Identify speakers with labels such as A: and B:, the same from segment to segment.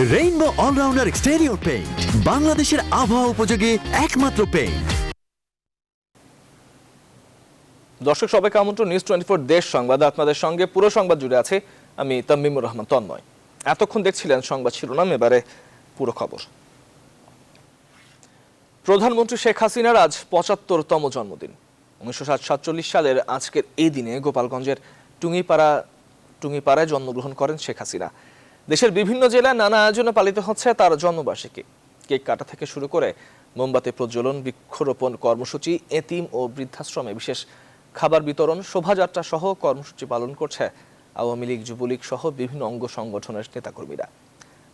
A: Rainbow allrounder exterior paint, বাংলাদেশের আবহাওয়া উপযোগী একমাত্র পেইন্ট।
B: দর্শক সবাইকে আমন্ত্রণ নিউজ 24 দেশ সংবাদ। আপনাদের সঙ্গে পুরো সংবাদ জুড়ে আছে আমি তামিমুর রহমান তন্ময়। এতক্ষণ দেখছিলেন সংবাদ শিরোনাম, এবারে পুরো খবর। প্রধানমন্ত্রী শেখ হাসিনার আজ ৭৫তম জন্মদিন। ১৯৪৭ সালের আজকের এই দিনে গোপালগঞ্জের টুঙ্গিপাড়ায় জন্মগ্রহণ করেন শেখ হাসিনা। দেশের বিভিন্ন জেলায় নানা আয়োজনে পালিত হচ্ছে তার জন্মবার্ষিকী। কেক কাটা থেকে শুরু করে মোমবাতি প্রজ্বলন, বৃক্ষরোপণ কর্মসূচি, এতিম ও বৃদ্ধাশ্রমে বিশেষ খাবার বিতরণ, শোভাযাত্রা সহ কর্মসূচি পালন করছে আওয়ামী লীগ, যুবলীগ সহ বিভিন্ন অঙ্গ সংগঠনের নেতাকর্মীরা।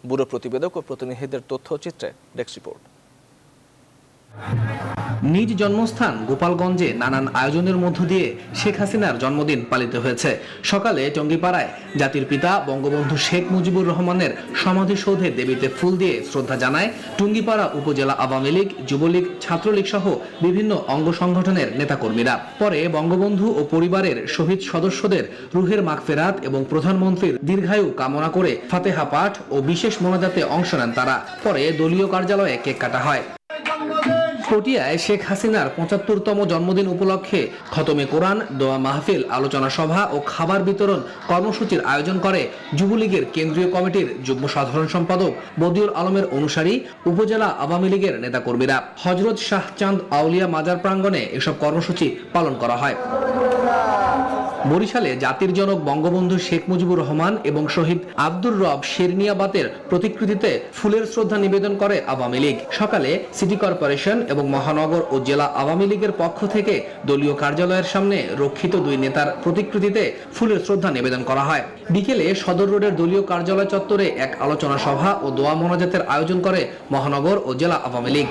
B: ব্যুরো প্রতিবেদক ও প্রতিনিধিদের তথ্যচিত্রে ডেস্ক রিপোর্ট।
C: নিজ জন্মস্থান গোপালগঞ্জে নানান আয়োজনের মধ্য দিয়ে শেখ হাসিনার জন্মদিন পালিত হয়েছে। সকালে টঙ্গিপাড়ায় জাতির পিতা বঙ্গবন্ধু শেখ মুজিবুর রহমানের সমাধিসৌধে দেবীতে ফুল দিয়ে শ্রদ্ধা জানায় টুঙ্গিপাড়া উপজেলা আওয়ামী লীগ, যুবলীগ, ছাত্রলীগ সহ বিভিন্ন অঙ্গ সংগঠনের নেতাকর্মীরা। পরে বঙ্গবন্ধু ও পরিবারের শহীদ সদস্যদের রুহের মাগফিরাত এবং প্রধানমন্ত্রীর দীর্ঘায়ু কামনা করে ফাতেহা পাঠ ও বিশেষ মোনাজাতে অংশ নেন তারা। পরে দলীয় কার্যালয়ে কেক কাটা হয়। পটিয়ায় শেখ হাসিনার ৭৫তম জন্মদিন উপলক্ষে খতমে কোরআন, দোয়া মাহফিল, আলোচনা সভা ও খাবার বিতরণ কর্মসূচির আয়োজন করে যুবলীগের কেন্দ্রীয় কমিটির যুগ্ম সাধারণ সম্পাদক বদিউল আলমের অনুসারী উপজেলা আওয়ামী লীগের নেতাকর্মীরা। হযরত শাহ চাঁদ আউলিয়া মাজার প্রাঙ্গণে এসব কর্মসূচি পালন করা হয়। বরিশালে জাতির জনক বঙ্গবন্ধু শেখ মুজিবুর রহমান এবং শহীদ আব্দুর রব শেরনিয়াবাতের প্রতিকৃতিতে ফুলের শ্রদ্ধা নিবেদন করে আওয়ামী লীগ। সকালে সিটি কর্পোরেশন এবং মহানগর ও জেলা আওয়ামী লীগের পক্ষ থেকে দলীয় কার্যালয়ের সামনে রক্ষিত দুই নেতার প্রতিকৃতিতে ফুলের শ্রদ্ধা নিবেদন করা হয়। বিকেলে সদর রোডের দলীয় কার্যালয় চত্বরে এক আলোচনা সভা ও দোয়া মোনাজাতের আয়োজন করে মহানগর ও জেলা আওয়ামী লীগ।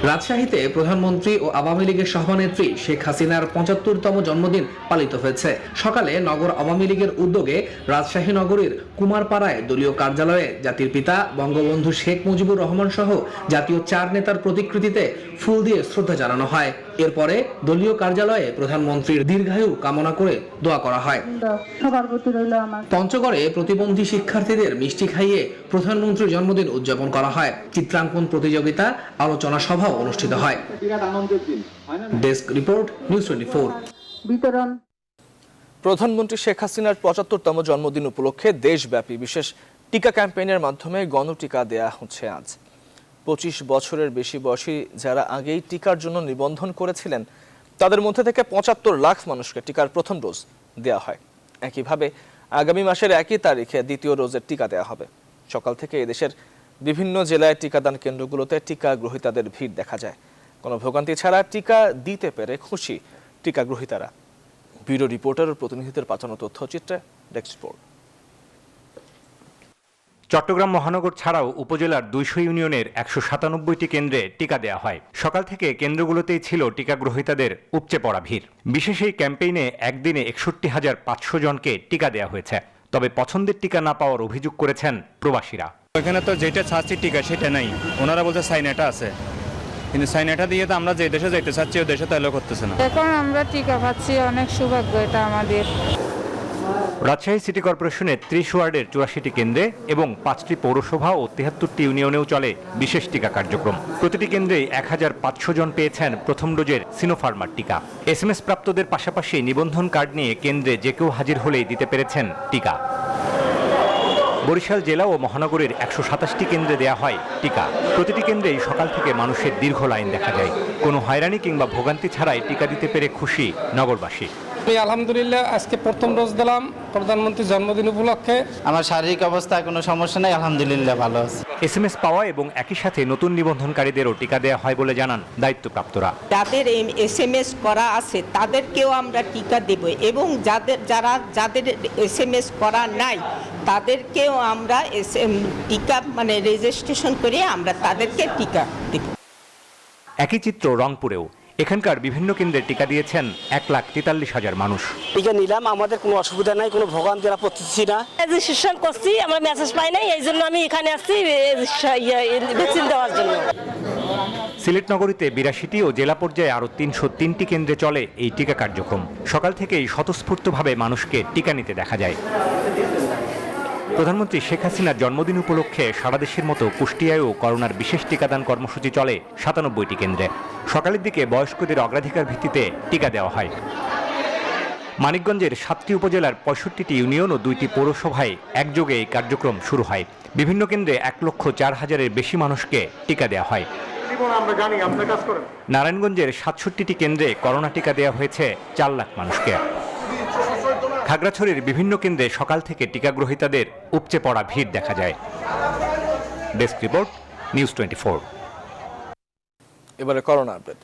C: রাজশাহীতে প্রধানমন্ত্রী ও আওয়ামী লীগের সভানেত্রী শেখ হাসিনার ৭৫তম জন্মদিন পালিত হয়েছে। সকালে নগর আওয়ামী লীগের উদ্যোগে রাজশাহী নগরীর কুমারপাড়ায় দলীয় কার্যালয়ে জাতির পিতা বঙ্গবন্ধু শেখ মুজিবুর রহমান সহ জাতীয় ৪ নেতার প্রতিকৃতিতে ফুল দিয়ে শ্রদ্ধা জানানো হয়। এরপরে দলীয় কার্যালয়ে প্রধানমন্ত্রীর দীর্ঘায়ু কামনা করে দোয়া করা হয়। পঞ্চগড়ে প্রতিবন্ধী শিক্ষার্থীদের মিষ্টি খাইয়ে প্রধানমন্ত্রীর জন্মদিন উদযাপন করা হয়। চিত্রাঙ্কন প্রতিযোগিতা, আলোচনা সভা অনুষ্ঠিত হয়। Desk report, news 24।
B: প্রধানমন্ত্রী শেখ হাসিনার ৭৫তম জন্মদিন উপলক্ষে দেশব্যাপী বিশেষ টিকা ক্যাম্পেইনের মাধ্যমে গণটিকা দেয়া হচ্ছে আজ। ২৫ বছরের বেশি বয়সী যারা আগেই টিকার জন্য নিবন্ধন করেছিলেন তাদের মধ্যে থেকে ৭৫ লাখ মানুষকে টিকার প্রথম ডোজ দেওয়া হয়। একইভাবে আগামী মাসের ১ তারিখে দ্বিতীয় ডোজের টিকা দেওয়া হবে। সকাল থেকে এদেশের বিভিন্ন জেলায় টিকাদান কেন্দ্রগুলোতে টিকা গ্রহীতাদের ভিড় দেখা যায়। কোনো ভোগান্তি ছাড়া টিকা দিতে পেরে খুশি টিকা গ্রহীতারা। ব্যুরো রিপোর্টার ও প্রতিনিধিদের পাঠানো তথ্যচিত্রে ডেস্ক রিপোর্ট।
D: চট্টগ্রাম মহানগর ছাড়াও উপজেলার ২০০ ইউনিয়নের ১৯৭টি কেন্দ্রে টিকা দেওয়া হয়। সকাল থেকে কেন্দ্রগুলোতেই ছিল টিকা গ্রহীতাদের উপচে পড়া ভিড়। বিশেষ এই ক্যাম্পেইনে একদিনে ৬১,৫০০ জনকে টিকা দেওয়া হয়েছে। তবে পছন্দের টিকা না পাওয়ার অভিযোগ করেছেন প্রবাসীরা।
E: এখানে তো যেটা চাচ্ছি টিকা সেটা নাই, ওনারা বলছে সাইনাটা আছে, কিন্তু সাইনাটা দিয়ে তো আমরা যে দেশে যাইতে চাচ্ছি ওই দেশে তো এলো করতেছে না।
F: এখন আমরা টিকা পাচ্ছি, অনেক সৌভাগ্য এটা আমাদের।
D: রাজশাহী সিটি কর্পোরেশনের ৩০ ওয়ার্ডের ৮৪টি কেন্দ্রে এবং ৫টি পৌরসভা ও ৭৩টি ইউনিয়নেও চলে বিশেষ টিকা কার্যক্রম। প্রতিটি কেন্দ্রেই ১,৫০০ জন পেয়েছেন প্রথম ডোজের সিনোফার্মার টিকা। SMS প্রাপ্তদের পাশাপাশি নিবন্ধন কার্ড নিয়ে কেন্দ্রে যে কেউ হাজির হলেই দিতে পেরেছেন টিকা। বরিশাল জেলা ও মহানগরের ১২৭টি কেন্দ্রে দেয়া হয় টিকা। প্রতিটি কেন্দ্রেই সকাল থেকে মানুষের দীর্ঘ লাইন দেখা যায়। কোনো হয়রানি কিংবা ভোগান্তি ছাড়াই টিকা দিতে পেরে খুশি নগরবাসী।
G: আমি আলহামদুলিল্লাহ আজকে প্রথম ডোজ দিলাম প্রধানমন্ত্রীর জন্মদিন উপলক্ষে।
H: আমার শারীরিক অবস্থা কোনো সমস্যা নেই, আলহামদুলিল্লাহ ভালো আছে।
D: SMS পাওয়া এবং একই সাথে নতুন নিবন্ধনকারীদেরও টিকা দেওয়া হয় বলে জানান দায়িত্বপ্রাপ্তরা।
I: যাদের SMS করা আছে তাদেরকেও আমরা টিকা দেব এবং যাদের SMS করা নাই তাদেরকেও আমরা টিকা রেজিস্ট্রেশন করে আমরা তাদেরকে টিকা দেব।
D: একই চিত্র রংপুরেও। এখানকার বিভিন্ন কেন্দ্রে টিকা দিয়েছেন ১,৪৩,০০০ মানুষ।
J: টিকা নিলাম, আমাদের কোনো অসুবিধা নাই, কোনো ভোগান্তি পড়তেছি না।
K: রেজিস্ট্রেশন করছি, আমরা মেসেজ পাই নাই, এই জন্য আমি এখানে আসছি ভ্যাকসিন দেওয়ার জন্য।
D: সিলেট নগরীতে ৮২টি ও জেলা পর্যায়ে আরও ৩০৩টি কেন্দ্রে চলে এই টিকা কার্যক্রম। সকাল থেকেই স্বতঃস্ফূর্তভাবে মানুষকে টিকা নিতে দেখা যায়। প্রধানমন্ত্রী শেখ হাসিনার জন্মদিন উপলক্ষে সারা দেশের মতো কুষ্টিয়ায়ও করোনার বিশেষ টিকাদান কর্মসূচি চলে ৯৭টি কেন্দ্রে। সকালের দিকে বয়স্কদের অগ্রাধিকার ভিত্তিতে টিকা দেওয়া হয়। মানিকগঞ্জের ৭টি উপজেলার ৬৫টি ইউনিয়ন ও ২টি পৌরসভায় একযোগে এই কার্যক্রম শুরু হয়। বিভিন্ন কেন্দ্রে ১,০৪,০০০-এর বেশি মানুষকে টিকা দেওয়া হয়। নারায়ণগঞ্জের ৬৭টি কেন্দ্রে করোনা টিকা দেওয়া হয়েছে ৪ লাখ মানুষকে। খাগড়াছড়ির বিভিন্ন কেন্দ্রে সকাল থেকে টিকা গ্রহীতাদের উপচে পড়া ভিড় দেখা যায়। Desk report, news 24।
B: এবারে করোনা আপডেট।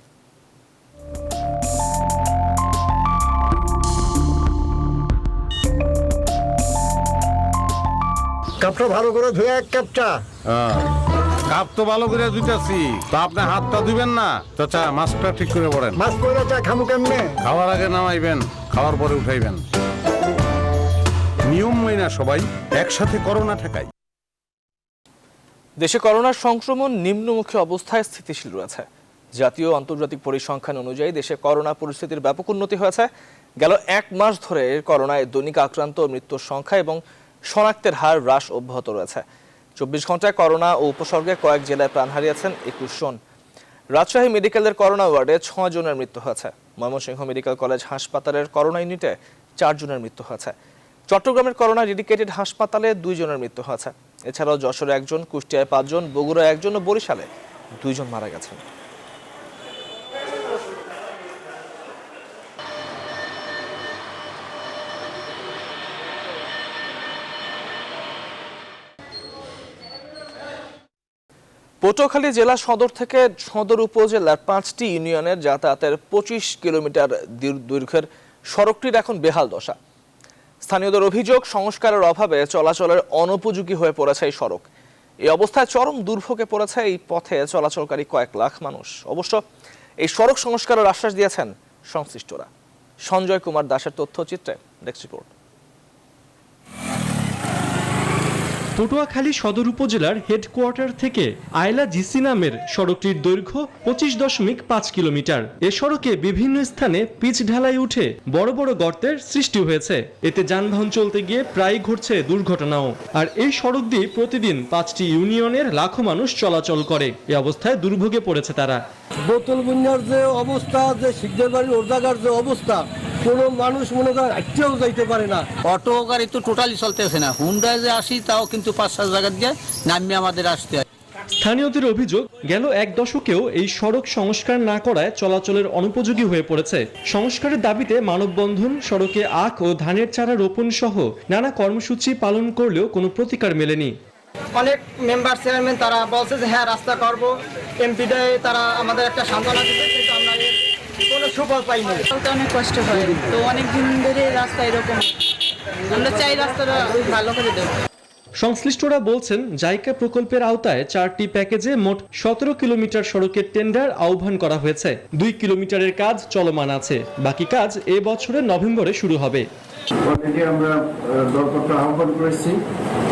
L: কাপটা ভালো করে ধুয়ে এক কাপ চা।
M: কাপ তো ভালো করে ধুইতাছি, তা আপনি হাতটা ধুবেন না? চাচা মাস্কটা ঠিক করে পড়েন।
L: মাছ পয়লা চা খামু কেমনে?
M: খাওয়ার আগে নামাইবেন, খাওয়ার পরে উঠাইবেন। নিয়ম মাইনা সবাই একসাথে করোনা ঠেকাই।
B: দেশে করোনার সংক্রমণ নিম্নমুখী অবস্থায় স্থিতিশীল রয়েছে। জাতীয় আন্তর্জাতিক পরিসংখ্যান অনুযায়ী দেশে করোনা পরিস্থিতির ব্যাপক উন্নতি হয়েছে। গেল ১ মাস ধরে করোনায় দৈনিক আক্রান্ত ও মৃত্যুর সংখ্যা এবং শনাক্তের হার হ্রাস অব্যাহত রয়েছে। ২৪ ঘন্টায় করোনা ও উপসর্গে কয়েক জেলায় প্রাণ হারিয়েছেন ২১ জন। রাজশাহী মেডিকেলের করোনা ওয়ার্ডে ৬ জনের মৃত্যু হয়েছে। ময়মনসিংহ মেডিকেল কলেজ হাসপাতালের করোনা ইউনিটে ৪ জনের মৃত্যু হয়েছে। চট্টগ্রামের করোনা ডেডিকেটেড হাসপাতালে ২ জনের মৃত্যু হয়েছে। এছাড়াও যশোরে ১ জন, কুষ্টিয়ায় ৫ জন, বগুড়ায় ১ জন ও বরিশালে ২ জন মারা গেছেন। পটুয়াখালী জেলা সদর থেকে সদর উপজেলার ৫টি ইউনিয়নের যাতায়াতের ২৫ কিলোমিটার দৈর্ঘ্যের সড়কটির এখন বেহাল দশা। স্থানীয়দের অভিযোগ, সংস্কারের অভাবে চলাচলের অনুপযোগী হয়ে পড়েছে এই সড়ক। এই অবস্থায় চরম দুর্ভোগে পড়েছে এই পথে চলাচলকারী কয়েক লাখ মানুষ। অবশ্য এই সড়ক সংস্কারের আশ্বাস দিয়েছেন সংশ্লিষ্টরা। সঞ্জয় কুমার দাসের তথ্যচিত্রে ডেস্ক রিপোর্ট।
N: পটুয়াখালী সদর উপজেলার হেডকোয়ার্টার থেকে আয়লা জিসি নামের সড়কটির দৈর্ঘ্য ২৫.৫ কিলোমিটার। এ সড়কে বিভিন্ন স্থানে পিচ ঢালাই উঠে বড় বড় গর্তের সৃষ্টি হয়েছে। এতে যানবাহন চলতে গিয়ে প্রায় ঘটছে দুর্ঘটনাও। আর এই সড়ক দিয়ে প্রতিদিন ৫টি ইউনিয়নের লাখো মানুষ চলাচল করে। এ অবস্থায় দুর্ভোগে পড়েছে তারা।
L: বোতল বন্যার যে অবস্থা, যে শিকদার বাড়ির ওরজাগার যে অবস্থা, কোনো মানুষ মনে করেন একটাও যাইতে পারে না।
H: অটো গাড়ি তো টোটালি চলতেছে না। হুন্ডায় যে আসি তাও কিন্তু ৫-৭ জায়গা দিয়ে নামিয়ে আমাদের আসতে হয়।
N: স্থানীয়দের অভিযোগ, গেল ১ দশকেও এই সড়ক সংস্কার না করায় চলাচলের অনুপযোগী হয়ে পড়েছে। সংস্কারের দাবিতে মানববন্ধন, সড়কে আখ ও ধানের চারা রোপণ সহ নানা কর্মসূচি পালন করলেও কোনো প্রতিকার মেলেনি।
O: অনেক মেম্বার চেয়ারম্যান তারা বলছে যে হ্যাঁ রাস্তা করব, এমপিদের তারা আমাদের একটা সান্ত্বনা দিতে, কিন্তু আমরা কোনো সুফল পাইনি।
F: অনেক কষ্ট হয়, তো অনেক দিন ধরে রাস্তা এরকম, আমরা চাই রাস্তাটা ভালো করে দেব।
N: সংশ্লিষ্টরা বলছেন, জাইকা প্রকল্পের আওতায় 4টি প্যাকেজে মোট ১৭ কিলোমিটার সড়কের টেন্ডার আহ্বান করা হয়েছে। 2 কিলোমিটারের কাজ চলমান আছে। বাকি কাজ এ বছরের নভেম্বরে শুরু হবে।
P: অলরেডি আমরা দরপত্র আহ্বান করেছি।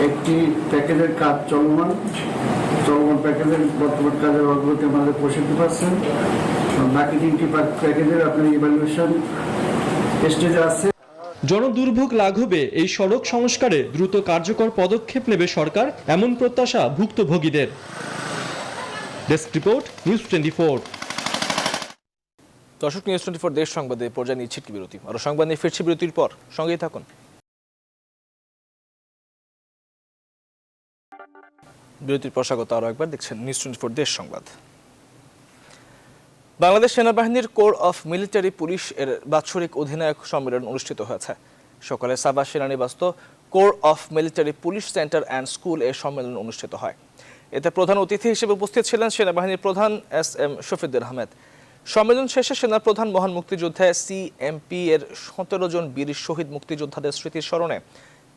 P: একটি প্যাকেজের কাজ চলমান প্যাকেজের বর্তমান কাজের অগ্রগতি আমাদের 65%। বাকি 3টি প্যাকেজের আপনার ইভ্যালুয়েশন স্টেজে আছে।
N: জনদুর্ভোগ লাঘবে এই সড়ক সংস্কারে দ্রুত কার্যকর পদক্ষেপ নেবে সরকার, এমন প্রত্যাশা ভুক্তভোগীদের। Desk report, news 24।
B: দর্শক, নিউজ 24 দেশ সংবাদে পর্যায়ে নিচ্ছে একটি বিরতি। আরো সংবাদ নিয়ে ফিরছি বিরতির পর, সঙ্গেই থাকুন। বিরতির পর স্বাগত আরো একবার, দেখছেন নিউজ 24 দেশ সংবাদ। বাংলাদেশ সেনাবাহিনীর কোর অফ মিলিটারি পুলিশ এর বাৎসরিক অধিনায়ক সম্মেলন অনুষ্ঠিত হয়েছে। সকালে সাবা সেনানিবাস্ত corps of military police centre and school এ সম্মেলন অনুষ্ঠিত হয়। এতে প্রধান অতিথি হিসেবে উপস্থিত ছিলেন সেনাবাহিনীর প্রধান এস.এম. শফিউদ্দিন আহমেদ। সম্মেলন শেষে সেনা প্রধান মহান মুক্তিযুদ্ধে সিএমপি এর ১৭ জন বীর শহীদ মুক্তিযোদ্ধাদের স্মৃতির স্মরণে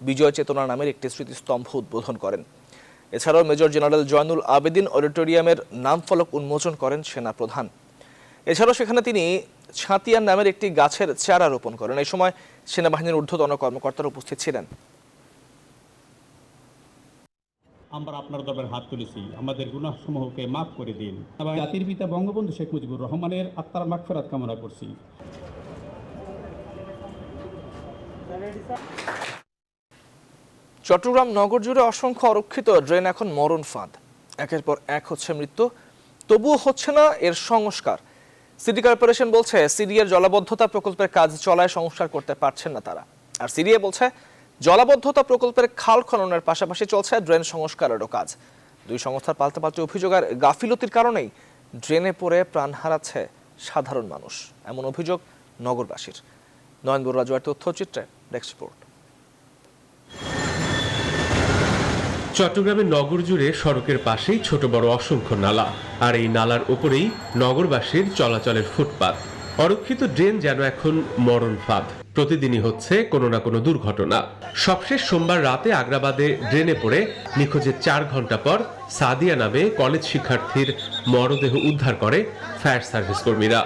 B: বিজয় চেতনা নামের একটি স্মৃতিস্তম্ভ উদ্বোধন করেন। এছাড়াও মেজর জেনারেল জয়নুল আবেদিন অডিটোরিয়ামের নামফলক উন্মোচন করেন সেনা প্রধান। এছাড়াও সেখানে তিনি ছাতিয়ান নামের একটি গাছের চারা রোপণ করেন। এই সময় সেনাবাহিনীর ঊর্ধ্বতন কর্মকর্তারা উপস্থিত ছিলেন।
Q: আমরা আপনার দরবারে হাত তুলেছি, আমাদের গুনাহসমূহকে মাফ করে দিন। জাতির পিতা বঙ্গবন্ধু শেখ মুজিবুর রহমানের আত্মার মাগফিরাত কামনা করছি।
B: চট্টগ্রাম নগর জুড়ে অসংখ্য অরক্ষিত ড্রেন এখন মরণ ফাঁদ। একের পর এক হচ্ছে মৃত্যু, তবুও হচ্ছে না এর সংস্কার। সিটি কর্পোরেশন বলছে সিডিএর জলাবদ্ধতা প্রকল্পের কাজ চলায় সংস্কার করতে পারছেন না তারা। আর সিডিএ বলছে জলাবদ্ধতা প্রকল্পের খাল খননের পাশাপাশি চলছে ড্রেন সংস্কারেরও কাজ। দুই সংস্থার পাল্টাপাল্টি অভিযোগ আর গাফিলতির কারণেই ড্রেনে পড়ে প্রাণ হারাচ্ছে সাধারণ মানুষ, এমন অভিযোগ নগরবাসীর। নয়নবুর রাজুয়ার তথ্যচিত্রে ডেস্ক রিপোর্ট।
R: চট্টগ্রামের নগর জুড়ে সড়কের পাশেই ছোট বড় অসংখ্য নালা, আর এই নালার উপরেই নগরবাসীর চলাচলের ফুটপাত। অরক্ষিত ড্রেন যেন এখন মরণ ফাঁদ। প্রতিদিনই হচ্ছে কোনো না কোনো দুর্ঘটনা। সবশেষ সোমবার রাতে আগ্রাবাদে ড্রেনে পড়ে নিখোঁজের 4 ঘন্টা পর সাদিয়া নামে কলেজ শিক্ষার্থীর মরদেহ উদ্ধার করে ফায়ার সার্ভিস কর্মীরা।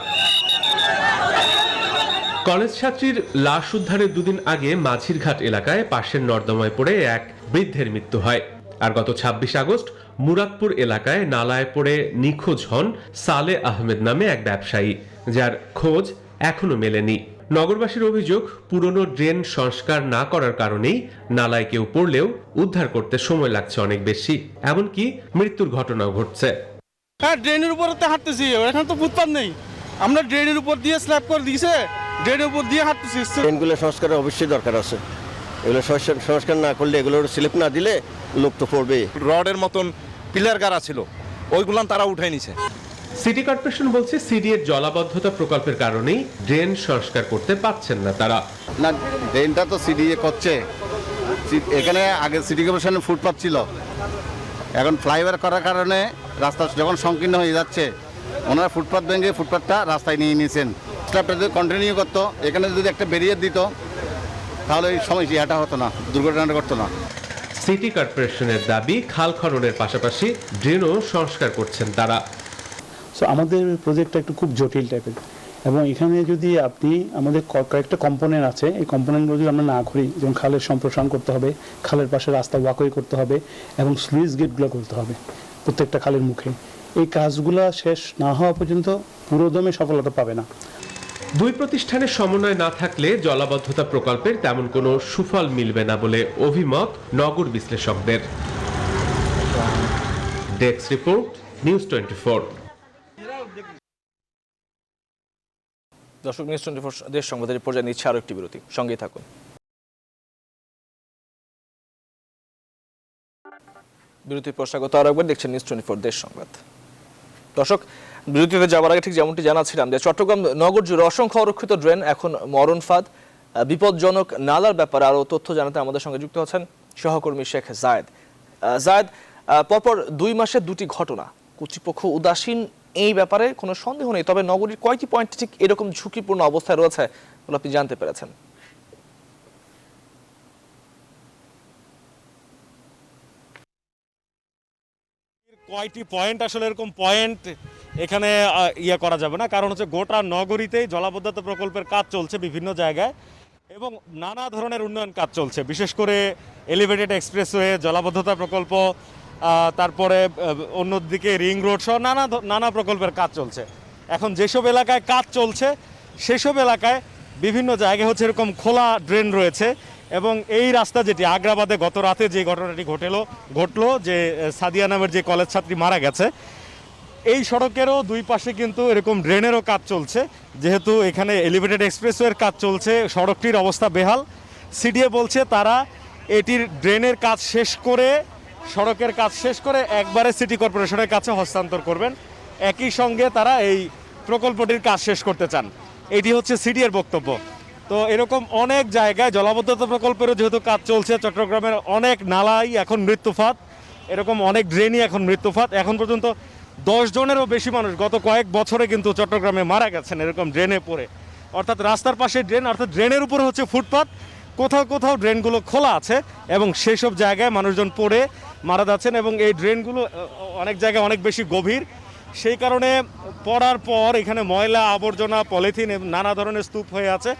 R: কলেজ ছাত্রীর লাশ উদ্ধারের দুদিন আগে মাঝিরঘাট এলাকায় পাশের নর্দমায় পড়ে এক বৃদ্ধের মৃত্যু হয়। আর গত 26 আগস্ট মুরাদপুর এলাকায় নালায় পড়ে নিখোঁজ হন সালে আহমেদ নামে এক ব্যবসায়ী, যার খোঁজ এখনো মেলেনি। নগরবাসীর অভিযোগ, পুরনো ড্রেন সংস্কার না করার কারণেই নালায় কেউ পড়লেও উদ্ধার করতে সময় লাগছে অনেক বেশি, এমনকি মৃত্যুর ঘটনাও ঘটছে।
S: হ্যাঁ, ড্রেনের উপর হাঁটতেছি, এখানে তো ফুটপাত নেই। আমরা ড্রেনের উপর দিয়ে স্ল্যাব করে দিয়েছে, ড্রেনের উপর দিয়ে হাঁটতেছি।
T: ড্রেনগুলো সংস্কারের অবশ্যই দরকার আছে। এগুলো সংস্কার না করলে, এগুলোর স্লিপ না দিলে লোক তো পড়বে।
M: রডের মতন পিলার গাড়া ছিল, ওইগুলো তারা উঠাই নিছে।
R: সিটি কর্পোরেশন বলছে সিডিএর জলাবদ্ধতা প্রকল্পের কারণেই ড্রেন সংস্কার করতে পারছেন না তারা।
U: না, ড্রেনটা তো সিডিএ করছে। এখানে আগে সিটি কর্পোরেশনের ফুটপাথ ছিল, এখন ফ্লাইওভার করার কারণে রাস্তা যখন সংকীর্ণ হয়ে যাচ্ছে, ওনারা ফুটপাথ ভেঙে ফুটপাথটা রাস্তায় নিয়ে নিয়েছেন। স্ল্যাবটা যদি কন্টিনিউ করতো, এখানে যদি একটা ব্যারিয়ার দিত, তাহলে এই সমস্যা এটা হতো না, দুর্ঘটনাটা ঘটতো না।
R: সিটি কর্পোরেশনের দাবি, খাল খননের পাশাপাশি ড্রেনও সংস্কার করছেন তারা।
V: আমাদের প্রজেক্টটা একটু খুব জটিল টাইপের, এবং এখানে যদি আপনি আমাদের কয়েকটা কম্পোনেন্ট আছে, এই কম্পোনেন্টগুলো যদি আমরা না করি, যেমন খালের সম্প্রসারণ করতে হবে, খালের পাশে রাস্তা ওয়াকওয়ে করতে হবে, এবং স্লুইস গেটগুলো করতে হবে প্রত্যেকটা খালের মুখে। এই কাজগুলো শেষ না হওয়া পর্যন্ত পুরোদমে সফলতা পাবে না।
R: দুই প্রতিষ্ঠানের সমন্বয় না থাকলে জলাবদ্ধতা প্রকল্পের তেমন কোনো সুফল মিলবে না বলে অভিমত নগর বিশ্লেষকদের। Desk report, news 24।
B: দর্শক, নিউজ 24 দেশ সংবাদের পর্যায়ে নিচ্ছে আরো একটি বিরতি, সঙ্গেই থাকুন। বিরতির পর স্বাগত আরো একবার, দেখছেন নিউজ 24 দেশ সংবাদ। দর্শক, বিরতিতে যাওয়ার আগে ঠিক যেমনটি জানাচ্ছিলাম যে চট্টগ্রাম নগর জুড়ে অসংখ্য অরক্ষিত ড্রেন এখন মরণ ফাঁদ। বিপজ্জনক নালার ব্যাপারে আরো তথ্য জানাতে আমাদের সঙ্গে যুক্ত হচ্ছেন সহকর্মী শেখ জায়েদ। জায়েদ, পরপর 2 মাসে 2টি ঘটনা, কর্তৃপক্ষ উদাসীন এই ব্যাপারে কোনো সন্দেহ নেই, তবে নগরীর কয়টি পয়েন্ট ঠিক এরকম ঝুঁকিপূর্ণ অবস্থায় রয়েছে বলে আপনি জানতে পেরেছেন?
E: কয়টি পয়েন্ট, আসলে এরকম পয়েন্ট এখানে ইয়ে করা যাবে না, কারণ হচ্ছে গোটা নগরীতেই জলাবদ্ধতা প্রকল্পের কাজ চলছে বিভিন্ন জায়গায়, এবং নানা ধরনের উন্নয়ন কাজ চলছে, বিশেষ করে এলিভেটেড এক্সপ্রেসওয়ে, জলাবদ্ধতা প্রকল্প, তারপরে অন্যদিকে রিং রোড সহ নানা প্রকল্পের কাজ চলছে। এখন যেসব এলাকায় কাজ চলছে সেসব এলাকায় বিভিন্ন জায়গায় হচ্ছে এরকম খোলা ড্রেন রয়েছে, এবং এই রাস্তা যেটি আগ্রাবাদে গত রাতে যে ঘটনাটি ঘটলো, যে সাদিয়া নামের যে কলেজ ছাত্রী মারা গেছে, এই সড়কেরও দুই পাশে কিন্তু এরকম ড্রেনেরও কাজ চলছে। যেহেতু এখানে এলিভেটেড এক্সপ্রেসওয়ের কাজ চলছে, সড়কটির অবস্থা বেহাল। সিডিএ বলছে তারা এটির ড্রেনের কাজ শেষ করে, সড়কের কাজ শেষ করে একবারে সিটি কর্পোরেশনের কাছে হস্তান্তর করবেন। একই সঙ্গে তারা এই প্রকল্পটির কাজ শেষ করতে চান, এটি হচ্ছে সিডিএর বক্তব্য। তো এরকম অনেক জায়গায় জলাবদ্ধতা প্রকল্পেরও যেহেতু কাজ চলছে, চট্টগ্রামের অনেক নালাই এখন মৃত্যুফাত, এরকম অনেক ড্রেনই এখন মৃত্যুফাত। এখন পর্যন্ত 10 জনেরও বেশি মানুষ গত কয়েক বছরে কিন্তু চট্টগ্রামে মারা গেছেন এরকম ড্রেনে পড়ে। অর্থাৎ রাস্তার পাশে ড্রেন, অর্থাৎ ড্রেনের উপরে হচ্ছে ফুটপাত, কোথাও কোথাও ড্রেনগুলো খোলা আছে, এবং সেই সব জায়গায় মানুষজন পড়ে মারা যাচ্ছেন, এবং এই ড্রেনগুলো অনেক জায়গায় অনেক বেশি গভীর। সেই কারণে পড়ার পর এখানে ময়লা আবর্জনা, পলিথিন নানা ধরনের স্তূপ হয়ে আছে।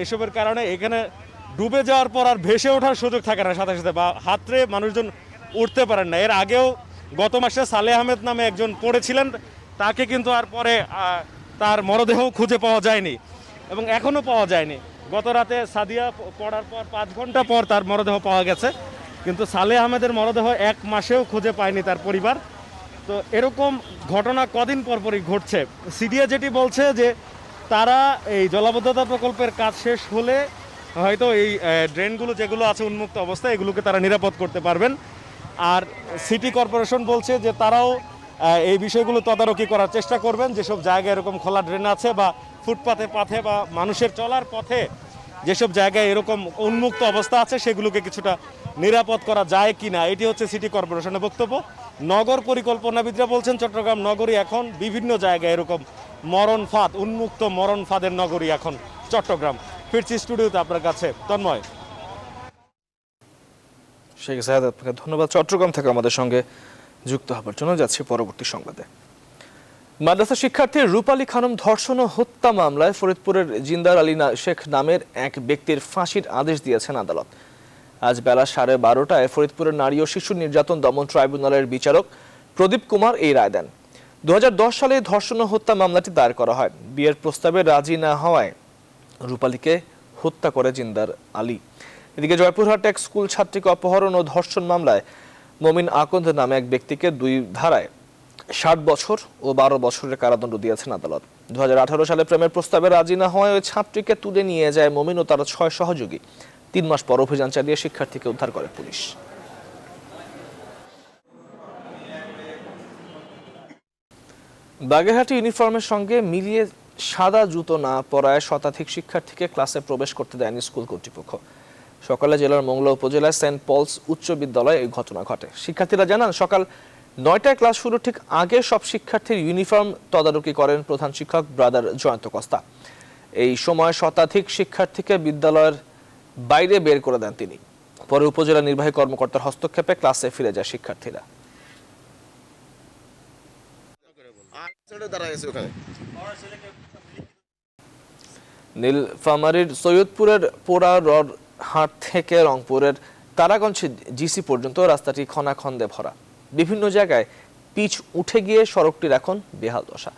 E: এসবের কারণে এখানে ডুবে যাওয়ার পর আর ভেসে ওঠার সুযোগ থাকে না সাথে সাথে, বা হাতরে মানুষজন উঠতে পারেন না। এর আগেও গত মাসে সালে আহমেদ নামে একজন পড়েছিলেন, তাকে কিন্তু আর পরে তার মরদেহ খুঁজে পাওয়া যায়নি, এবং এখনও পাওয়া যায়নি। গত রাতে সাদিয়া পড়ার পর 5 ঘন্টা পর তার মরদেহ পাওয়া গেছে। কিন্তু সালেহ আহমেদের মরদেহ 1 মাসেও খুঁজে পায়নি তার পরিবার। তো এরকম ঘটনা কদিন পরপরই ঘটছে। সিডিএ যেটি বলছে যে তারা এই জলাবদ্ধতা প্রকল্পের কাজ শেষ হলে হয়তো এই ড্রেনগুলো যেগুলো আছে উন্মুক্ত অবস্থায় এগুলোকে তারা নিরাপদ করতে পারবেন। আর সিটি কর্পোরেশন বলছে যে তারাও এই বিষয়গুলো তদারকি করার চেষ্টা করবেন, যেসব জায়গায় এরকম খোলা ড্রেন আছে বা ফুটপাথে পাথে বা মানুষের চলার পথে যেসব জায়গায় এরকম উন্মুক্ত অবস্থা আছে সেগুলোকে কিছুটা নিরাপদ করা যায় কিনা, এটি হচ্ছে সিটি কর্পোরেশনের বক্তব্য। নগর পরিকল্পনাবিদরা বলছেন চট্টগ্রাম নগরী এখন বিভিন্ন জায়গায় এরকম মরণ ফাঁদ, উন্মুক্ত মরণ ফাঁদের নগরী এখন চট্টগ্রাম। ফিরছি স্টুডিওতে আপনার কাছে তন্ময়।
B: শেখ জাহেদ, আপনাকে ধন্যবাদ চট্টগ্রাম থেকে আমাদের সঙ্গে যুক্ত হবার জন্য। যাচ্ছি পরবর্তী সংবাদে। মাদ্রাসা শিক্ষার্থী রূপালী খানম ধর্ষণ ও হত্যা মামলায় ফরিদপুরের জিন্দার আলী শেখ নামের এক ব্যক্তির ফাঁসির আদেশ দিয়েছেন আদালত। আজ বেলা 12:30টায় ফরিদপুরের নারী ও শিশু নির্যাতন দমন ট্রাইব্যুনালের বিচারক প্রদীপ কুমার এই রায় দেন। 2010 সালে ধর্ষণ ও হত্যা মামলাটি দায়ের করা হয়। বিয়ের প্রস্তাবে রাজি না হওয়ায় রূপালীকে হত্যা করে জিন্দার আলী। এদিকে জয়পুরহাট এক স্কুল ছাত্রীকে অপহরণ ও ধর্ষণ মামলায় মমিন আকন্দ নামে এক ব্যক্তিকে 2 ধারায় 60 বছর ও 12 বছরের কারাদণ্ড দিয়েছেন আদালত। 2018 সালে প্রেমের প্রস্তাবে রাজি না হওয়ায় ওই ছাত্রীকে তুলে নিয়ে যায় মমিন ও তার 6 সহযোগী। 3 মাস পর অভিযান চালিয়ে শিক্ষার্থীকে উদ্ধার করে পুলিশ। বাগেরহাটে ইউনিফর্মের সঙ্গে মিলিয়ে সাদা জুতো না পরায় শতাধিক শিক্ষার্থীকে ক্লাসে প্রবেশ করতে দেয়নি স্কুল কর্তৃপক্ষ। সকালে জেলার মংলা উপজেলায় সেন্ট পলস উচ্চ বিদ্যালয়ে এই ঘটনা ঘটে। শিক্ষার্থীরা জানান সকাল 9টায় ক্লাস শুরু ঠিক আগে সব শিক্ষার্থীর ইউনিফর্ম তদারকি করেন প্রধান শিক্ষক ব্রাদার জয়ন্ত কস্তা। এই সময় শতাধিক শিক্ষার্থীকে বিদ্যালয়ের বাইরে বের করে দেন তিনি। পরে উপজেলা নির্বাহী কর্মকর্তার হস্তক্ষেপে ক্লাসে ফিরে যায় শিক্ষার্থীরা। নীলফামারীর সৈয়দপুরের পোড়া রড হাট থেকে রংপুরের তারাগঞ্জ জিসি পর্যন্ত রাস্তাটি খনাখন্দে ভরা। বিভিন্ন জায়গায় পিচ উঠে গিয়ে সড়কটির এখন বেহাল দশা।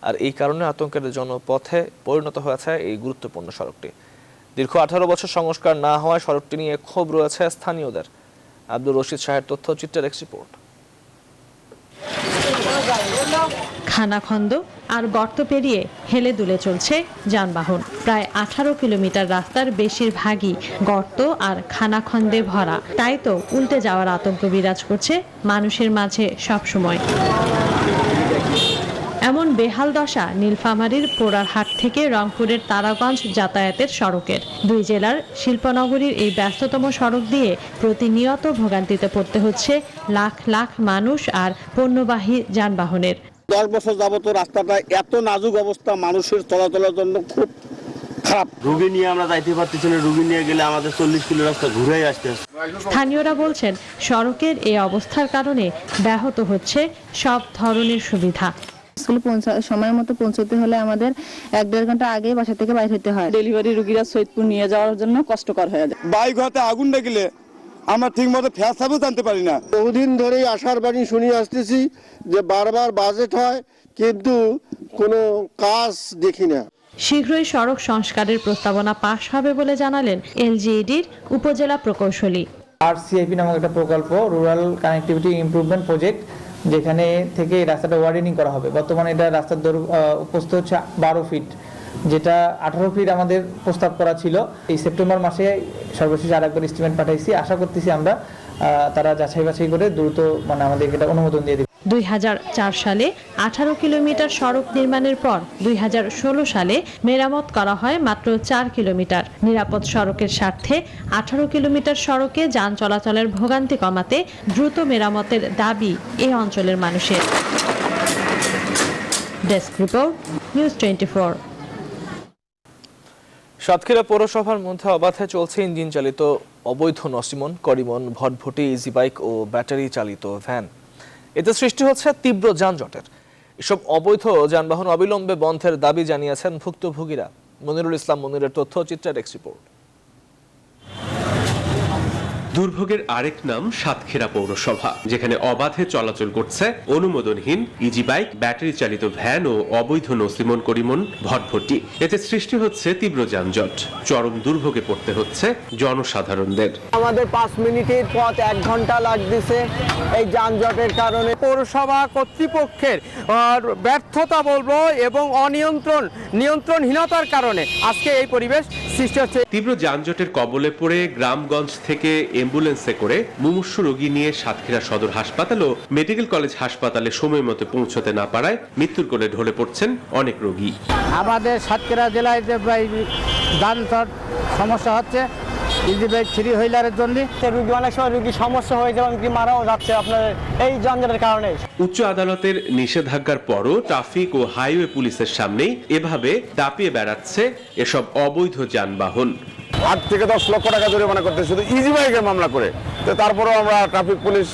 B: আর এই কারণে আতঙ্কের জনপথে পরিণত হয়েছে এই গুরুত্বপূর্ণ সড়কটি। দীর্ঘ 18 বছর সংস্কার না হওয়ায় সড়কটি নিয়ে ক্ষোভ রয়েছে স্থানীয়দের। আব্দুর রশিদ শাহের তথ্যচিত্রের এক রিপোর্ট।
A: খানাখন্দ আর গর্ত পেরিয়ে হেলে দুলে চলছে যানবাহন। প্রায় 18 কিলোমিটার রাস্তার বেশিরভাগই গর্ত আর খানাখন্দে ভরা। তাই তো উল্টে যাওয়ার আতঙ্ক বিরাজ করছে মানুষের মাঝে সবসময়। এমন বেহাল দশা নীলফামারীর পোড়ারহাট থেকে রংপুরের তারাগঞ্জ যাতায়াতের সড়কের। 2 জেলার শিল্পনগরীর এই ব্যস্ততম সড়ক দিয়ে প্রতিনিয়ত ভোগান্তিতে পড়তে হচ্ছে লাখ লাখ মানুষ আর পণ্যবাহী যানবাহনের।
C: 10 বছর যাবত রাস্তাটা এত নাজুক অবস্থা, মানুষের চলাচলের জন্য খুব খারাপ। রোগী নিয়ে আমরা যাইতে পারতেছি না, রোগী নিয়ে গেলে আমাদের 40 কিলো রাস্তা ঘুরেই আসতে হয়।
A: স্থানীয়রা বলছেন সড়কের এই অবস্থার কারণে ব্যাহত হচ্ছে সব ধরনের সুবিধা।
W: স্কুলে সময় মতো পৌঁছতে হলে আমাদের 1-1.5 ঘন্টা আগে বাসা থেকে বাইরে হতে হয়। ডেলিভারি রোগীরা সৈয়দপুর নিয়ে যাওয়ার জন্য কষ্টকর হয়ে যায়।
C: বাইক হতে আগুন লাগলে আমরা ঠিক মতো ফেসাবও জানতে পারি না।
X: বহুদিন ধরেই আশার বাণী শুনে আসতেছি যে বারবার বাজেট হয় কিন্তু কোনো কাজ দেখি না।
A: শীঘ্রই সড়ক সংস্কারের প্রস্তাবনা পাশ হবে বলে জানালেন এলজিইডির উপজেলা প্রকৌশলী।
Y: RCIP নামক একটা প্রকল্প, রুরাল কানেক্টিভিটি ইমপ্রুভমেন্ট প্রজেক্ট, যেখানে থেকে রাস্তাটা ওয়ার্ডেনিং করা হবে। বর্তমানে এটা রাস্তার প্রস্থ হচ্ছে 12 ফিট, যেটা 18 ফিট আমাদের প্রস্তাব করা ছিল। এই সেপ্টেম্বর মাসে সর্বশেষ আরেকবার এস্টিমেট পাঠাইছি। আশা করতেছি আমরা তারা যাচাই বাছাই করে দ্রুত আমাদের এটা অনুমোদন দিয়ে দেবে।
A: 2004 সালে 18 কিলোমিটার সড়ক নির্মাণের পর 2016 সালে মেরামত করা হয় মাত্র 4 কিলোমিটার। নিরাপদ সড়কের স্বার্থে 18 কিলোমিটার সড়কে যান চলাচলের ভোগান্তি কমাতে দ্রুত মেরামতের দাবি এই অঞ্চলের মানুষের। Desk report, news 24।
B: সাতক্ষীরা পৌরসভার মধ্যে অবাধে চলছে ইঞ্জিন চালিত অবৈধ নসিমন, করিমন, ভটভটি, ইজি বাইক ও ব্যাটারি চালিত ভ্যান। এতে সৃষ্টি হচ্ছে তীব্র যানজটের। এসব অবৈধ যানবাহন অবিলম্বে বন্ধের দাবি জানিয়েছেন ভুক্তভোগীরা। মনিরুল ইসলাম মনিরের তথ্যচিত্রের এক রিপোর্ট।
R: দুর্ভোগের আরেক নাম সাতক্ষীরা পৌরসভা, যেখানে অবাধে চলাচল করছে অনুমোদনহীন ইজি বাইক, ব্যাটারি চালিত ভ্যান ও অবৈধ নসিমন করিমন ভটভটি। এতে সৃষ্টি হচ্ছে তীব্র যানজট, চরম দুর্ভোগে পড়তে হচ্ছে জনসাধারণদের।
O: আমাদের 5 মিনিটের পথ 1 ঘন্টা লাগতেছে এই যানজটের কারণে। পৌরসভা কর্তৃপক্ষের ব্যর্থতা বলবো এবং নিয়ন্ত্রণহীনতার কারণে আজকে এই পরিবেশ সৃষ্টি হচ্ছে।
R: তীব্র যানজটের কবলে পড়ে গ্রামগঞ্জ থেকে অ্যাম্বুলেন্সে করে মুমূর্ষু রোগী নিয়ে সাতক্ষীরা সদর হাসপাতাল ও মেডিকেল কলেজ হাসপাতালে সময় মতো পৌঁছতে না পারায় মৃত্যুর কোলে ঢলে পড়ছেন অনেক রোগী।
O: আমাদের সাতক্ষীরা জেলায় যে যানজট সমস্যা হচ্ছে ইজি বাইক 3 হুইলারের জন্য, রোগী অনেক সময় সমস্যা হয়ে যাবে, এমনকি মারাও যাচ্ছে আপনার এই যানজটের কারণে।
R: উচ্চ আদালতের নিষেধাজ্ঞার পরও ট্রাফিক ও হাইওয়ে পুলিশের সামনেই এভাবে দাপিয়ে বেড়াচ্ছে এসব অবৈধ যানবাহন।
U: 8 থেকে 10 লক্ষ টাকা জরিমানা করতে শুধু ইজি বাইকের মামলা করে, তো তারপরেও আমরা ট্রাফিক পুলিশ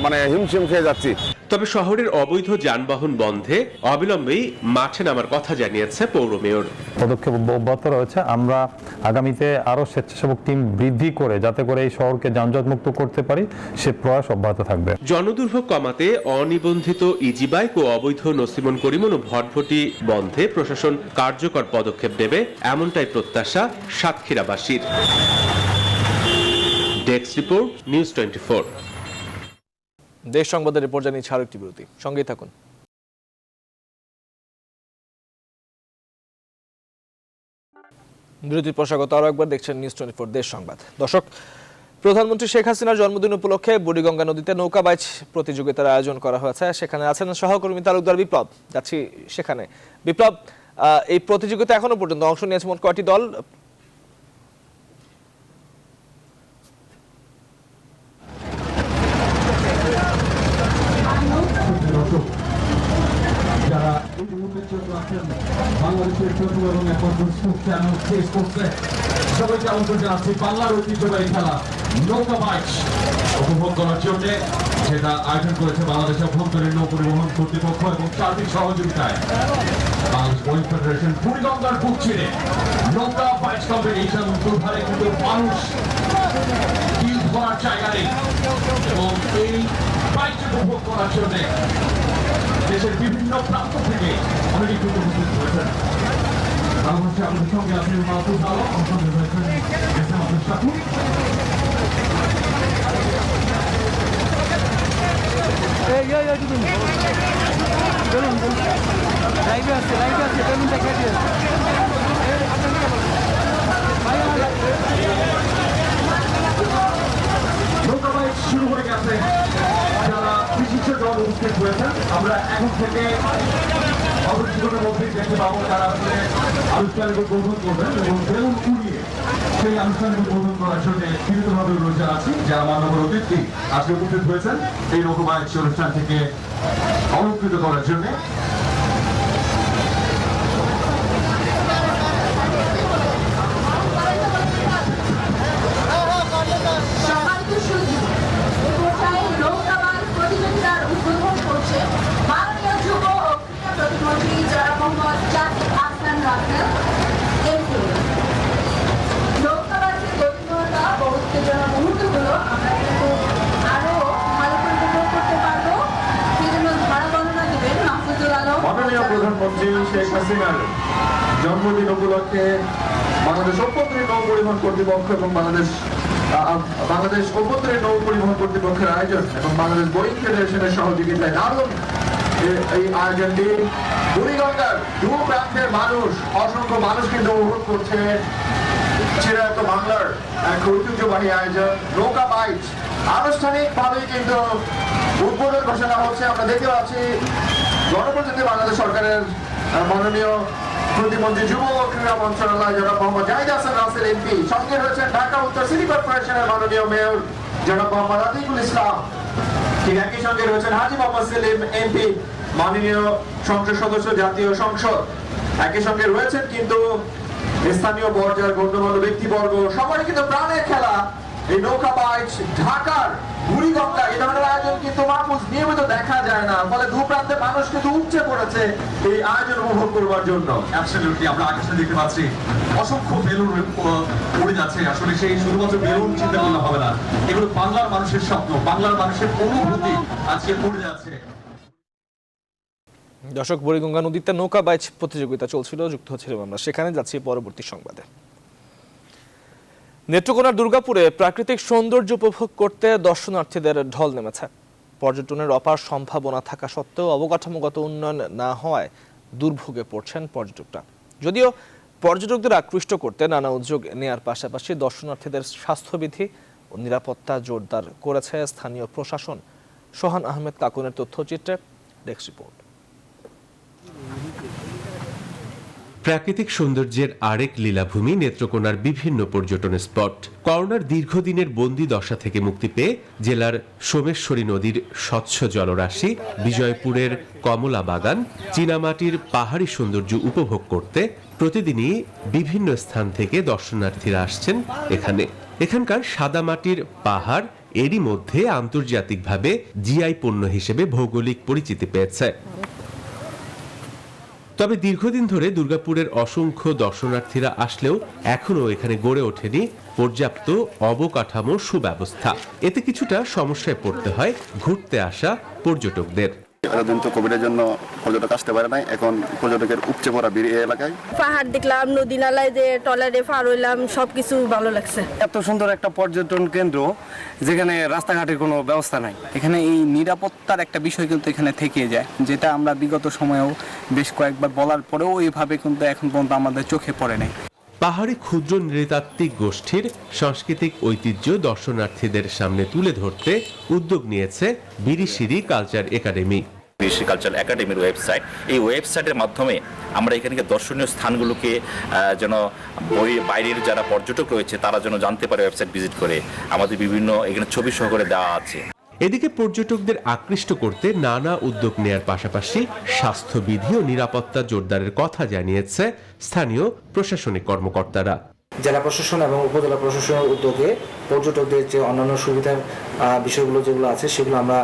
U: মানে হিমশিম খেয়ে যাচ্ছি।
R: তবে শহরের অবৈধ যানবাহন বন্ধে অবিলম্বেই মাঠে নামার কথা জানিয়েছে পৌর মেয়র।
D: পদক্ষেপ অব্যাহত রয়েছে। আমরা আগামীতে আরো স্বেচ্ছাসেবক টিম বৃদ্ধি করে যাতে করে এই শহরকে যানজট মুক্ত করতে পারি সে প্রয়াস অব্যাহত থাকবে।
R: জনদুর্ভোগ কমাতে অনিবন্ধিত ইজি বাইক ও অবৈধ নসিমন করিমন ও ভটভটি বন্ধে প্রশাসন কার্যকর পদক্ষেপ নেবে, এমনটাই প্রত্যাশা সাতক্ষীরাবাসীর। Desk report, news 24।
B: দেশ সংবাদের রিপোর্ট জানিয়ে আরেকটি বিরতি, সঙ্গেই থাকুন। বিরতির প্রসঙ্গত আরো একবার দেখছেন নিউজ 24 দেশ সংবাদ। দর্শক, প্রধানমন্ত্রী শেখ হাসিনার জন্মদিন উপলক্ষে বুড়িগঙ্গা নদীতে নৌকা বাইচ প্রতিযোগিতার আয়োজন করা হয়েছে। সেখানে আছেন সহকর্মী তালুকদার বিপ্লব। যাচ্ছি সেখানে। বিপ্লব, এই প্রতিযোগিতা এখনো পর্যন্ত অংশ নিয়েছে মোট কয়টি দল?
G: যারা এই মুহূর্তে চোখ রাখেন বাংলাদেশের প্রথম এবং একমাত্র চ্যানেল ফেস করছে, সবাইকে আমন্ত্রণ জানাচ্ছি বাংলার ঐতিহ্যবাহী খেলা নৌকা বাইচ উপভোগ করার জন্য, যেটা আয়োজন করেছে বাংলাদেশের অভ্যন্তরীণ নৌ পরিবহন কর্তৃপক্ষ এবং সার্বিক সহযোগিতায় বাংলাদেশ বোয়িং ফেডারেশন। বুড়িগঙ্গার বুক চিরে নৌকা বাইচ কম্পিটিশন, দুধারে কিন্তু মানুষ কিল ধরার জায়গা নেই এবং এই বাইচ উপভোগ করার জন্য দেশের বিভিন্ন প্রান্ত থেকে অনেকে কিন্তু উপস্থিত হয়েছেন। বাংলাদেশে আমাদের সঙ্গে আছেন মাহফুজ আলম, সঙ্গে রয়েছেন এসএম আব্দুল শাকুর। নৌকা বাইচ শুরু হয়ে গেছে। যারা বিশিষ্ট দল উপস্থিত হয়েছেন, আমরা এখন থেকে অবশ্যই মধ্যে দেখতে পাবো তারা আসলে আনুষ্ঠানিক উদ্বোধন করবেন এবং বেলুন উড়িয়ে সেই আনুষ্ঠানিক উদ্বোধন করার জন্য বিনীতভাবে রোজা আছি। যারা মাননীয় অতিথি আজকে উপস্থিত হয়েছেন এই নৌকা বাইচ অনুষ্ঠান থেকে অলঙ্কৃত করার জন্য। মাননীয় প্রধানমন্ত্রী শেখ হাসিনার জন্মদিন উপলক্ষে বাংলাদেশ অভ্যন্তরীণ নৌ পরিবহন কর্তৃপক্ষ এবং বাংলাদেশ অভ্যন্তরীণ নৌ পরিবহন কর্তৃপক্ষের আয়োজন এবং বাংলাদেশ বোয়িং ফেডারেশনের সহযোগিতায় দারুণ এই আয়োজনটি। বুড়িগঙ্গার দু প্রান্তের মানুষ, অসংখ্য মানুষ কিন্তু উপভোগ করছে চিরায়ত বাংলার এক ঐতিহ্যবাহী আয়োজন নৌকা বাইচ। আনুষ্ঠানিকভাবে কিন্তু উদ্বোধন ঘোষণা হচ্ছে। আমরা দেখতে পাচ্ছি গণপ্রজাতন্ত্রী বাংলাদেশ সরকারের মাননীয় প্রতিমন্ত্রী যুব ও ক্রীড়া মন্ত্রণালয় জনাব মোহাম্মদ জাহিদ হাসান রাসেল এমপি, সঙ্গে রয়েছেন ঢাকা উত্তর সিটি কর্পোরেশনের মাননীয় মেয়র জনাব মোহাম্মদ আতিকুল ইসলাম, ঠিক একই সঙ্গে রয়েছেন হাজী মোহাম্মদ সেলিম এমপি, মাননীয় সংসদ সদস্য জাতীয় সংসদ, একই সঙ্গে রয়েছেন কিন্তু স্থানীয় পর্যায়ের গণ্যমান্য ব্যক্তিবর্গ। সবাই কিন্তু প্রাণের খেলা এই নৌকা বাইচ ঢাকার বুড়িগঙ্গা এই ধরনের আয়োজন কিন্তু মাহফুজ নিয়মিত দেখা যায় না, ফলে দু প্রান্তে মানুষ কিন্তু উপচে পড়েছে এই আয়োজন উপভোগ করবার জন্য। অ্যাবসলিউটলি আমরা আকাশে দেখতে পাচ্ছি অসংখ্য বেলুন উড়ে যাচ্ছে। আসলে সেই শুধুমাত্র বেলুন চিন্তা করলে হবে না, এগুলো বাংলার মানুষের স্বপ্ন, বাংলার মানুষের অনুভূতি আজকে উড়ে যাচ্ছে।
B: দর্শক, বুড়িগঙ্গা নদীতে নৌকা বাইচ প্রতিযোগিতা চলছিল, যুক্ত হচ্ছিলাম আমরা সেখানে। যাচ্ছি পরবর্তী সংবাদে। নেত্রকোনার দুর্গাপুরে প্রাকৃতিক সৌন্দর্য উপভোগ করতে দর্শনার্থীদের ঢল নেমেছে। পর্যটনের অপার সম্ভাবনা থাকা সত্ত্বেও অবকাঠামোগত উন্নয়ন না হওয়ায় দুর্ভোগে পড়ছেন পর্যটকরা। যদিও পর্যটকদের আকৃষ্ট করতে নানা উদ্যোগ নেয়ার পাশাপাশি দর্শনার্থীদের স্বাস্থ্যবিধি ও নিরাপত্তা জোরদার করেছে স্থানীয় প্রশাসন। সোহান আহমেদ কাকুনের তথ্যচিত্রে ডেস্ক রিপোর্ট।
R: প্রাকৃতিক সৌন্দর্যের আরেক লীলাভূমি নেত্রকোনার বিভিন্ন পর্যটন স্পট। করোনার দীর্ঘদিনের বন্দি দশা থেকে মুক্তি পেয়ে জেলার সোমেশ্বরী নদীর স্বচ্ছ জলরাশি, বিজয়পুরের কমলা বাগান, চীনামাটির পাহাড়ি সৌন্দর্য উপভোগ করতে প্রতিদিনই বিভিন্ন স্থান থেকে দর্শনার্থীরা আসছেন এখানে। এখানকার সাদামাটির পাহাড় এরই মধ্যে আন্তর্জাতিকভাবে জিআই পণ্য হিসেবে ভৌগোলিক পরিচিতি পেয়েছে। তবে দীর্ঘদিন ধরে দুর্গাপুরের অসংখ্য দর্শনার্থীরা আসলেও এখনও এখানে গড়ে ওঠেনি পর্যাপ্ত অবকাঠামো সুব্যবস্থা। এতে কিছুটা সমস্যায় পড়তে হয় ঘুরতে আসা পর্যটকদের।
U: এতদিন তো কোভিডের জন্য পর্যটক আসতে পারে নাই, এখন পর্যটকের উপচে পড়া ভিড় এই এলাকায়।
F: পাহাড় দেখলাম, নদী নালায় যে টলারে পার হইলাম, সবকিছু ভালো লাগছে।
O: এত সুন্দর একটা পর্যটন কেন্দ্র যেখানে রাস্তাঘাটের কোনো ব্যবস্থা নাই, এখানে এই নিরাপত্তার একটা বিষয় কিন্তু এখানে থেকে যায়, যেটা আমরা বিগত সময়েও বেশ কয়েকবার বলার পরেও এইভাবে কিন্তু এখন পর্যন্ত আমাদের চোখে পড়ে নাই।
R: পাহাড়ি ক্ষুদ্র নৃতাত্ত্বিক গোষ্ঠীর সাংস্কৃতিক ঐতিহ্য দর্শনার্থীদের সামনে তুলে ধরতে উদ্যোগ নিয়েছে Birishiri culture academy.
H: Birishiri culture একাডেমির ওয়েবসাইট, এই ওয়েবসাইটের মাধ্যমে আমরা এখানকার দর্শনীয় স্থানগুলোকে যেন বাইরের যারা পর্যটক রয়েছে তারা যেন জানতে পারে, ওয়েবসাইট ভিজিট করে। আমাদের বিভিন্ন এখানে ছবি সহকারে দেওয়া আছে।
R: এদিকে পর্যটকদের আকৃষ্ট করতে নানা উদ্যোগ নেয়ার পাশাপাশি স্বাস্থ্যবিধি ও নিরাপত্তা জোরদারের কথা জানিয়েছে স্থানীয় প্রশাসনিক কর্মকর্তারা।
I: জেলা প্রশাসন এবং উপজেলা প্রশাসনের উদ্যোগে পর্যটকদের যে অন্যান্য সুবিধার বিষয়গুলো যেগুলো আছে সেগুলো আমরা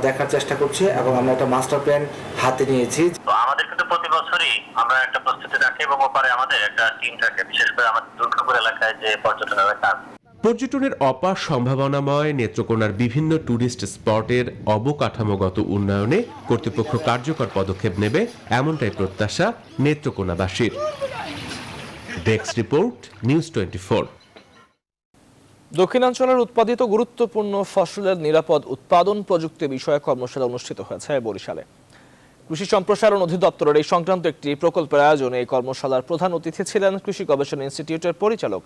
I: দেখার চেষ্টা করছি এবং আমরা একটা মাস্টার প্ল্যান হাতে নিয়েছি।
J: আমাদের কিন্তু প্রতি বছরই আমরা একটা প্রস্তুতি রাখি এবং ওপারে আমাদের একটা টিম থাকে, বিশেষ করে আমাদের দুর্গাপুর এলাকায় যে পর্যটন এলাকা।
R: পর্যটনের অপার সম্ভাবনাময় নেত্রকোনার বিভিন্ন টুরিস্ট স্পটের অবকাঠামোগত উন্নয়নে কর্তৃপক্ষ কার্যকর পদক্ষেপ নেবে, এমনটাই প্রত্যাশা নেত্রকোনাবাসীর। Desk report, news 24।
B: দক্ষিণাঞ্চলের উৎপাদিত গুরুত্বপূর্ণ ফসলের নিরাপদ উৎপাদন প্রযুক্তি বিষয়ে কর্মশালা অনুষ্ঠিত হয়েছে বরিশালে। কৃষি সম্প্রসারণ অধিদপ্তরের এই সংক্রান্ত একটি প্রকল্পের আয়োজনে এই কর্মশালার প্রধান অতিথি ছিলেন কৃষি গবেষণা ইনস্টিটিউটের পরিচালক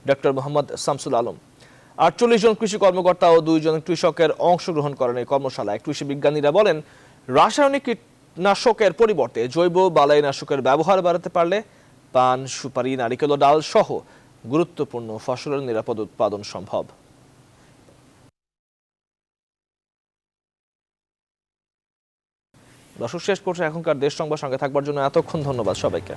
B: ডক্টর মোহাম্মদ শামসুল আলম। 48 জন কৃষি কর্মকর্তা ও 2 জন কৃষকের অংশগ্রহণ করেন এই কর্মশালায়। কৃষি বিজ্ঞানীরা বলেন, রাসায়নিক কীটনাশকের পরিবর্তে জৈব বালাইনাশকের ব্যবহার বাড়াতে পারলে পান, সুপারি, নারিকেল ও ডাল সহ গুরুত্বপূর্ণ ফসলের নিরাপদ উৎপাদন সম্ভব। দর্শক, শেষ করছে এখনকার দেশ সংবাদ। সঙ্গে থাকবার জন্য এতক্ষণ ধন্যবাদ সবাইকে।